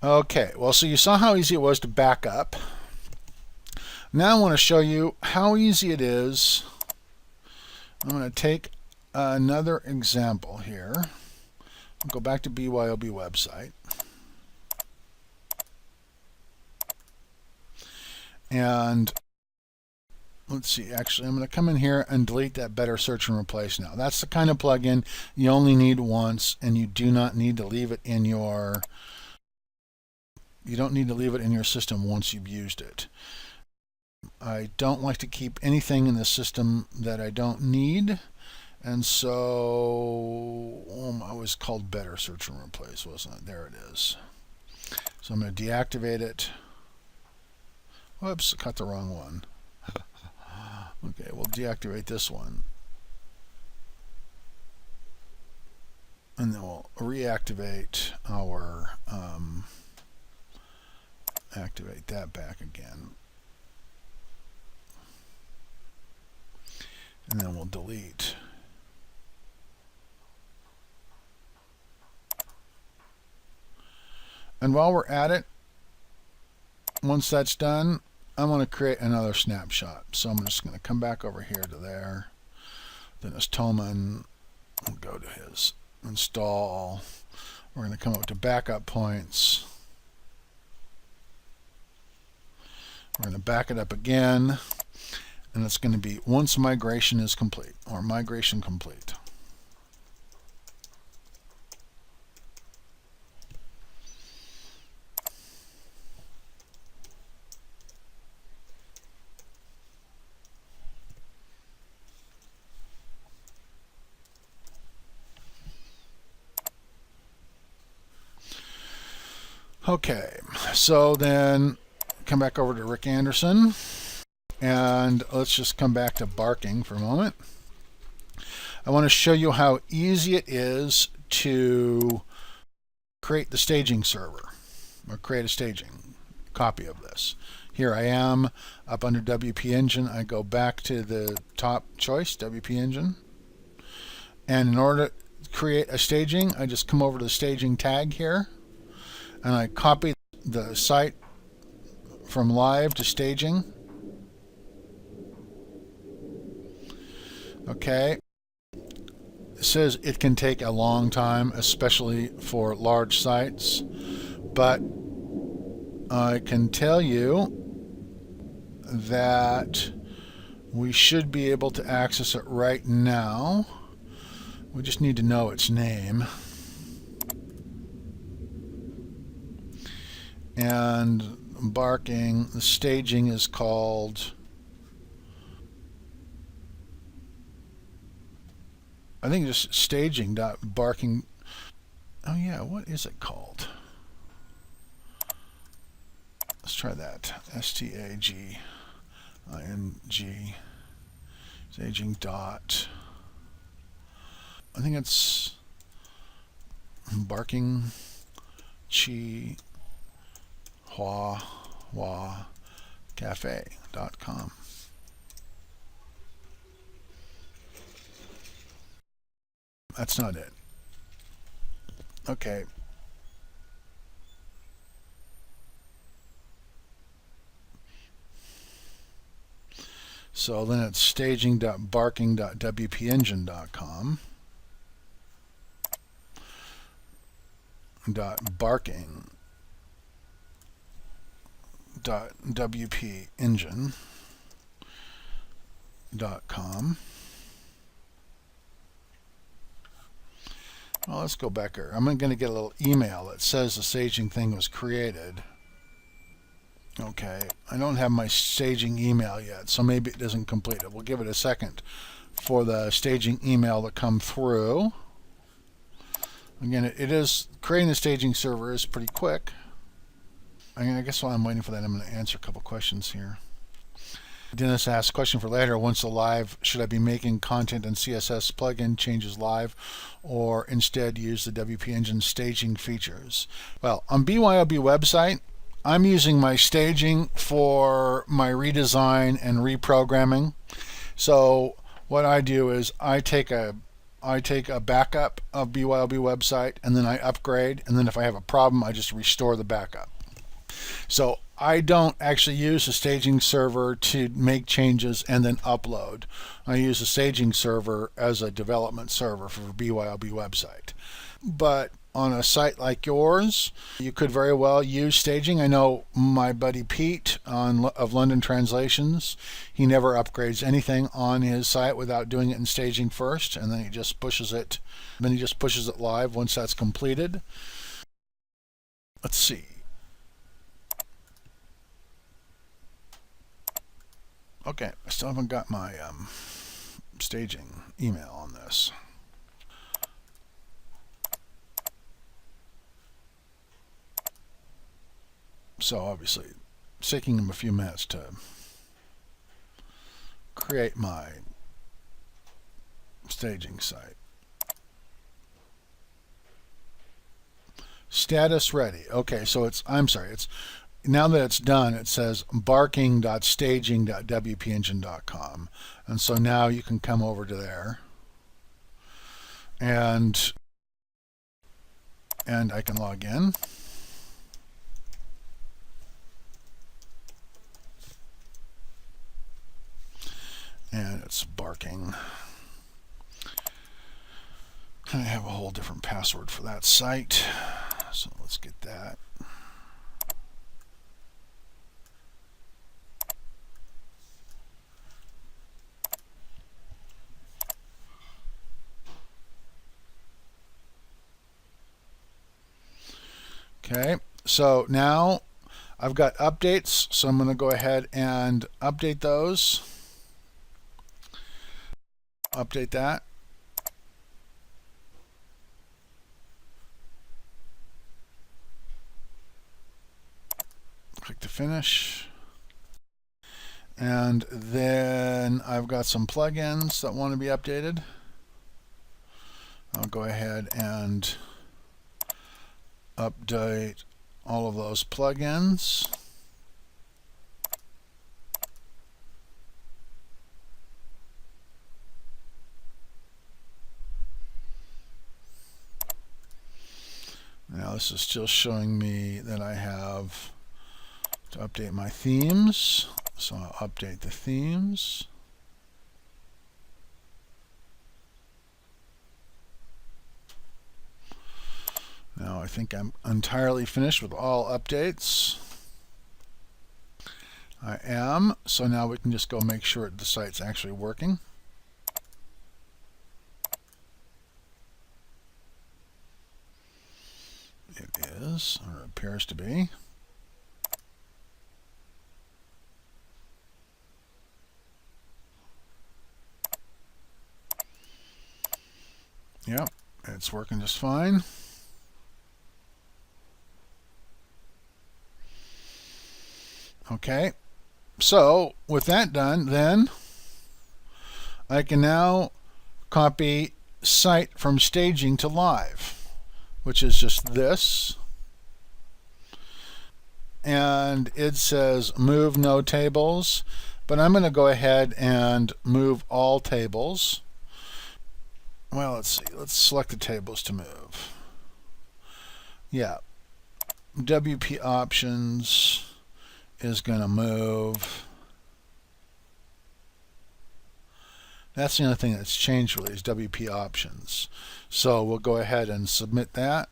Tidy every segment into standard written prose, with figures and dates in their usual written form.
Okay, well, so you saw how easy it was to back up. Now I want to show you how easy it is. I'm going to take another example here. I'll go back to BYOB website. And let's see, actually, I'm going to come in here and delete that Better Search and Replace now. That's the kind of plugin you only need once, and you do not need to leave it in your system once you've used it. I don't like to keep anything in the system that I don't need, and so it was called Better Search and Replace, wasn't it? There it is. So I'm going to deactivate it. Whoops, cut the wrong one. Okay, we'll deactivate this one. And then we'll reactivate our, activate that back again. And then we'll delete. And while we're at it, once that's done, I'm going to create another snapshot. So I'm just going to come back over here to there. Then it's Toman. We'll go to his install. We're going to come up to backup points. We're going to back it up again. And it's going to be once migration is complete, or migration complete. Okay, so then come back over to Rick Anderson, and let's just come back to barking for a moment. I want to show you how easy it is to create the staging server, or create a staging copy of this. Here I am up under WPEngine. I go back to the top choice, WPEngine, and in order to create a staging, I just come over to the staging tag here, and I copy the site from live to staging. Okay. It says it can take a long time, especially for large sites, but I can tell you that we should be able to access it right now. We just need to know its name. And barking, the staging is called, I think just staging.barking. Oh yeah, what is it called? Let's try that. STAGING. Staging dot. I think it's barking chi hua cafe.com. That's not it. Okay. So then it's staging.barking.wpengine.com. .barking.wpengine.com. Well, let's go back here. I'm going to get a little email that says the staging thing was created. Okay, I don't have my staging email yet, so maybe it doesn't complete it. We'll give it a second for the staging email to come through. Again, it is creating the staging server is pretty quick. I guess while I'm waiting for that, I'm going to answer a couple questions here. Dennis asked, question for later, once the live, should I be making content and CSS plugin changes live, or instead use the WPEngine staging features? Well, on BYOB website, I'm using my staging for my redesign and reprogramming. So what I do is I take a I take a backup of BYOB website, and then I upgrade, and then if I have a problem, I just restore the backup. So I don't actually use a staging server to make changes and then upload. I use a staging server as a development server for BYOB website. But on a site like yours, you could very well use staging. I know my buddy Pete of London Translations, he never upgrades anything on his site without doing it in staging first, and then he just pushes it. Then he just pushes it live once that's completed. Let's see. Okay, I still haven't got my staging email on this. So obviously, it's taking him a few minutes to create my staging site. Status ready. Okay, so it's now that it's done, it says barking.staging.wpengine.com. And so now you can come over to there and I can log in. And it's barking. I have a whole different password for that site. So let's get that. Okay, so now I've got updates, so I'm going to go ahead and update those. Update that. Click to finish. And then I've got some plugins that want to be updated. I'll go ahead and update all of those plugins. Now this is still showing me that I have to update my themes, so I'll update the themes. Now I think I'm entirely finished with all updates. I am, so now we can just go make sure the site's actually working. It is, or appears to be. Yep, it's working just fine. Okay, so with that done, then I can now copy site from staging to live, which is just this. And it says move no tables, but I'm going to go ahead and move all tables. Well, let's see. Let's select the tables to move. Yeah. WP options is going to move. That's the only thing that's changed really is WP options. So we'll go ahead and submit that.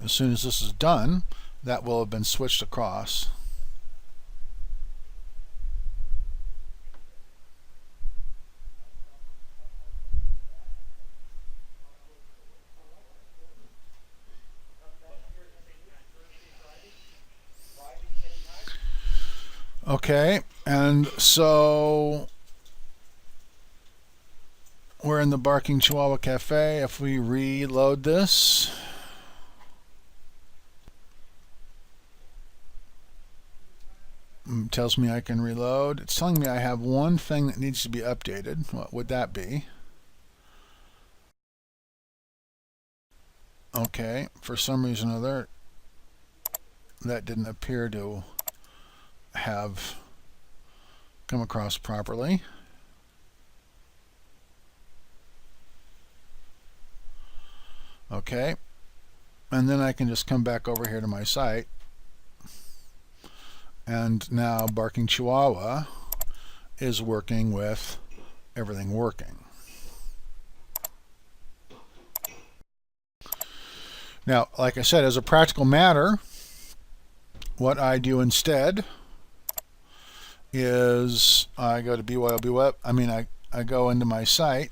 As soon as this is done, that will have been switched across. Okay, and so we're in the Barking Chihuahua Cafe. If we reload this, Tells me I can reload. It's telling me I have one thing that needs to be updated. What would that be? Okay, for some reason or other, that didn't appear to have come across properly. Okay, and then I can just come back over here to my site, and now Barking Chihuahua is working with everything working. Now, like I said, as a practical matter, what I do instead is I go to BYOB web. I go into my site,